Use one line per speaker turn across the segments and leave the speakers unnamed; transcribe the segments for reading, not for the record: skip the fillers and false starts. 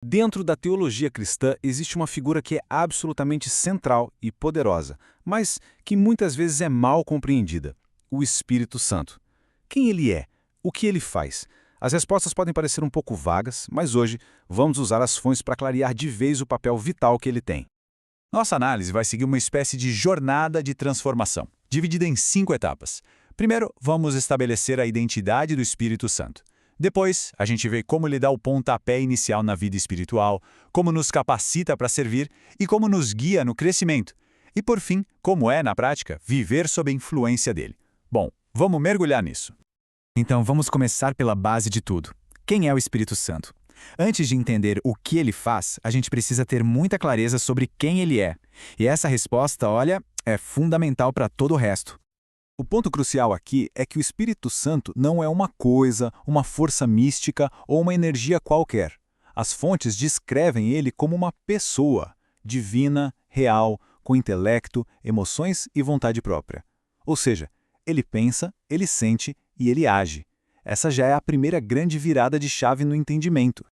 Dentro da teologia cristã existe uma figura que é absolutamente central e poderosa, mas que muitas vezes é mal compreendida: o Espírito Santo. Quem ele é? O que ele faz? As respostas podem parecer um pouco vagas, mas hoje vamos usar as fontes para clarear de vez o papel vital que ele tem.
Nossa análise vai seguir uma espécie de jornada de transformação, dividida em 5 etapas. Primeiro, vamos estabelecer a identidade do Espírito Santo. Depois, a gente vê como ele dá o pontapé inicial na vida espiritual, como nos capacita para servir e como nos guia no crescimento. E, por fim, como é, na prática, viver sob a influência dele. Bom, vamos mergulhar nisso.
Então vamos começar pela base de tudo. Quem é o Espírito Santo? Antes de entender o que ele faz, a gente precisa ter muita clareza sobre quem ele é. E essa resposta, olha, é fundamental para todo o resto.
O ponto crucial aqui é que o Espírito Santo não é uma coisa, uma força mística ou uma energia qualquer. As fontes descrevem ele como uma pessoa, divina, real, com intelecto, emoções e vontade própria. Ou seja, ele pensa, ele sente e ele age. Essa já é a primeira grande virada de chave no entendimento.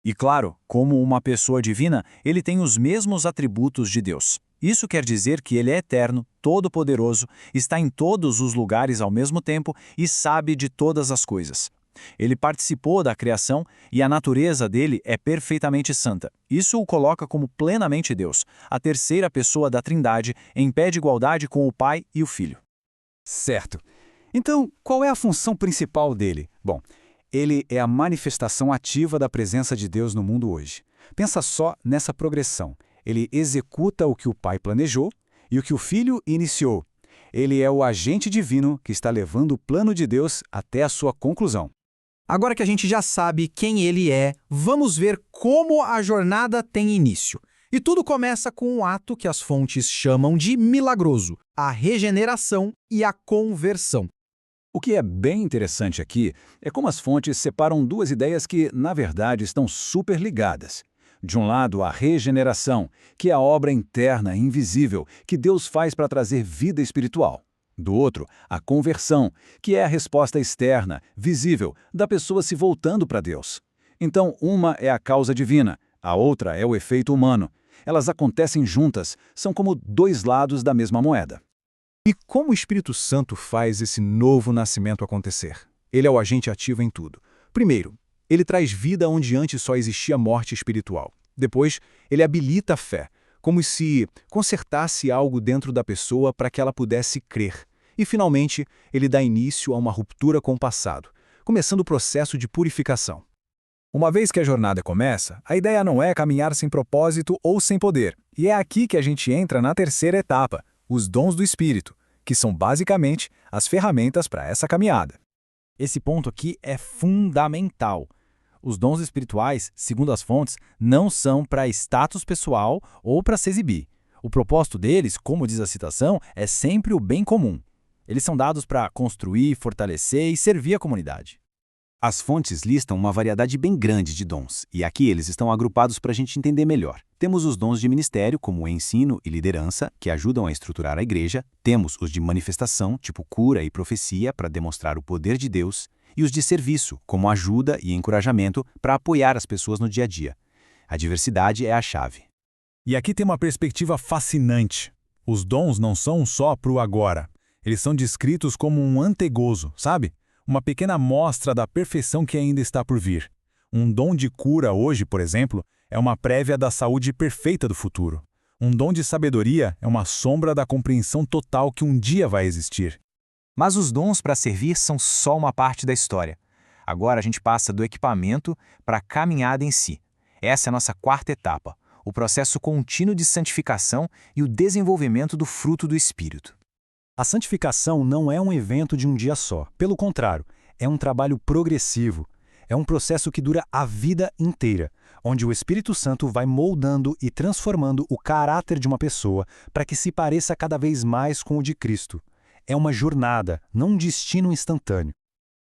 E claro, como uma pessoa divina, ele tem os mesmos atributos de Deus. Isso quer dizer que ele é eterno, todo-poderoso, está em todos os lugares ao mesmo tempo e sabe de todas as coisas. Ele participou da criação e a natureza dele é perfeitamente santa. Isso o coloca como plenamente Deus, a terceira pessoa da Trindade, em pé de igualdade com o Pai e o Filho.
Certo. Então, qual é a função principal dele? Bom, ele é a manifestação ativa da presença de Deus no mundo hoje. Pensa só nessa progressão. Ele executa o que o Pai planejou e o que o Filho iniciou. Ele é o agente divino que está levando o plano de Deus até a sua conclusão.
Agora que a gente já sabe quem ele é, vamos ver como a jornada tem início. E tudo começa com um ato que as fontes chamam de milagroso: a regeneração e a conversão.
O que é bem interessante aqui é como as fontes separam duas ideias que, na verdade, estão super ligadas. De um lado, a regeneração, que é a obra interna, invisível, que Deus faz para trazer vida espiritual. Do outro, a conversão, que é a resposta externa, visível, da pessoa se voltando para Deus. Então, uma é a causa divina, a outra é o efeito humano. Elas acontecem juntas, são como dois lados da mesma moeda.
E como o Espírito Santo faz esse novo nascimento acontecer? Ele é o agente ativo em tudo. Primeiro, ele traz vida onde antes só existia morte espiritual. Depois, ele habilita a fé, como se consertasse algo dentro da pessoa para que ela pudesse crer. E, finalmente, ele dá início a uma ruptura com o passado, começando o processo de purificação. Uma vez que a jornada começa, a ideia não é caminhar sem propósito ou sem poder. E é aqui que a gente entra na terceira etapa, os dons do Espírito, que são basicamente as ferramentas para essa caminhada.
Esse ponto aqui é fundamental. Os dons espirituais, segundo as fontes, não são para status pessoal ou para se exibir. O propósito deles, como diz a citação, é sempre o bem comum. Eles são dados para construir, fortalecer e servir a comunidade.
As fontes listam uma variedade bem grande de dons, e aqui eles estão agrupados para a gente entender melhor. Temos os dons de ministério, como o ensino e liderança, que ajudam a estruturar a igreja. Temos os de manifestação, tipo cura e profecia, para demonstrar o poder de Deus. E os de serviço, como ajuda e encorajamento, para apoiar as pessoas no dia a dia. A diversidade é a chave.
E aqui tem uma perspectiva fascinante. Os dons não são só para o agora. Eles são descritos como um antegozo, sabe? Uma pequena amostra da perfeição que ainda está por vir. Um dom de cura hoje, por exemplo, é uma prévia da saúde perfeita do futuro. Um dom de sabedoria é uma sombra da compreensão total que um dia vai existir.
Mas os dons para servir são só uma parte da história. Agora a gente passa do equipamento para a caminhada em si. Essa é a nossa quarta etapa, o processo contínuo de santificação e o desenvolvimento do fruto do Espírito.
A santificação não é um evento de um dia só. Pelo contrário, é um trabalho progressivo. É um processo que dura a vida inteira, onde o Espírito Santo vai moldando e transformando o caráter de uma pessoa para que se pareça cada vez mais com o de Cristo. É uma jornada, não um destino instantâneo.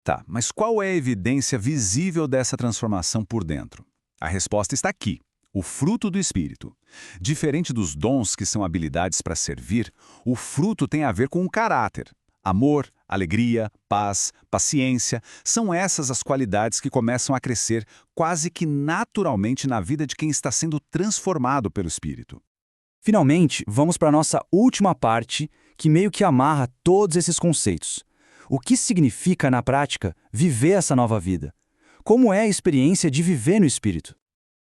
Tá, mas qual é a evidência visível dessa transformação por dentro? A resposta está aqui. O fruto do Espírito. Diferente dos dons que são habilidades para servir, o fruto tem a ver com o caráter. Amor,
Alegria, paz, paciência, são essas as qualidades que começam a crescer quase que naturalmente na vida de quem está sendo transformado pelo Espírito.
Finalmente, vamos para a nossa última parte, que meio que amarra todos esses conceitos. O que significa, na prática, viver essa nova vida? Como é a experiência de viver no Espírito?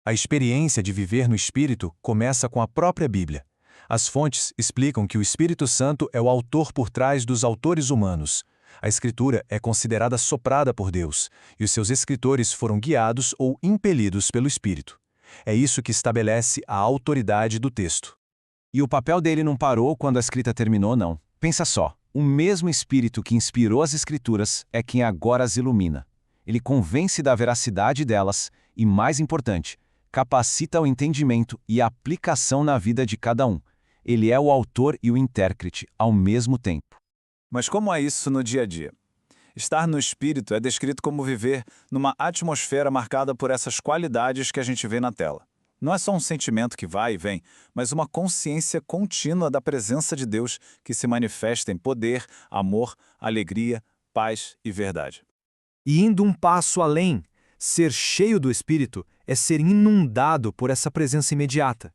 A experiência de viver no Espírito começa com a própria Bíblia. As fontes explicam que o Espírito Santo é o autor por trás dos autores humanos. A Escritura é considerada soprada por Deus, e os seus escritores foram guiados ou impelidos pelo Espírito. É isso que estabelece a autoridade do texto.
E o papel dele não parou quando a escrita terminou, não. Pensa só, o mesmo Espírito que inspirou as Escrituras é quem agora as ilumina. Ele convence da veracidade delas e, mais importante, capacita o entendimento e a aplicação na vida de cada um. Ele é o autor e o intérprete ao mesmo tempo.
Mas como é isso no dia a dia? Estar no Espírito é descrito como viver numa atmosfera marcada por essas qualidades que a gente vê na tela. Não é só um sentimento que vai e vem, mas uma consciência contínua da presença de Deus que se manifesta em poder, amor, alegria, paz e verdade. E indo um passo além, ser cheio do Espírito é ser inundado por essa presença imediata.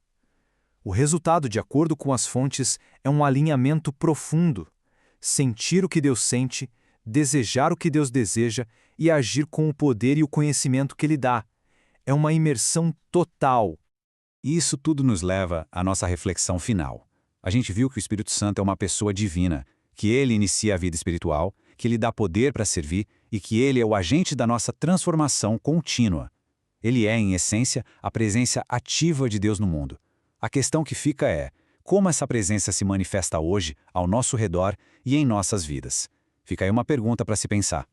O resultado, de acordo com as fontes, é um alinhamento profundo. Sentir o que Deus sente, desejar o que Deus deseja e agir com o poder e o conhecimento que Ele dá. É uma imersão total.
E isso tudo nos leva à nossa reflexão final. A gente viu que o Espírito Santo é uma pessoa divina, que ele inicia a vida espiritual, que ele dá poder para servir e que ele é o agente da nossa transformação contínua. Ele é, em essência, a presença ativa de Deus no mundo. A questão que fica é, como essa presença se manifesta hoje, ao nosso redor e em nossas vidas? Fica aí uma pergunta para se pensar.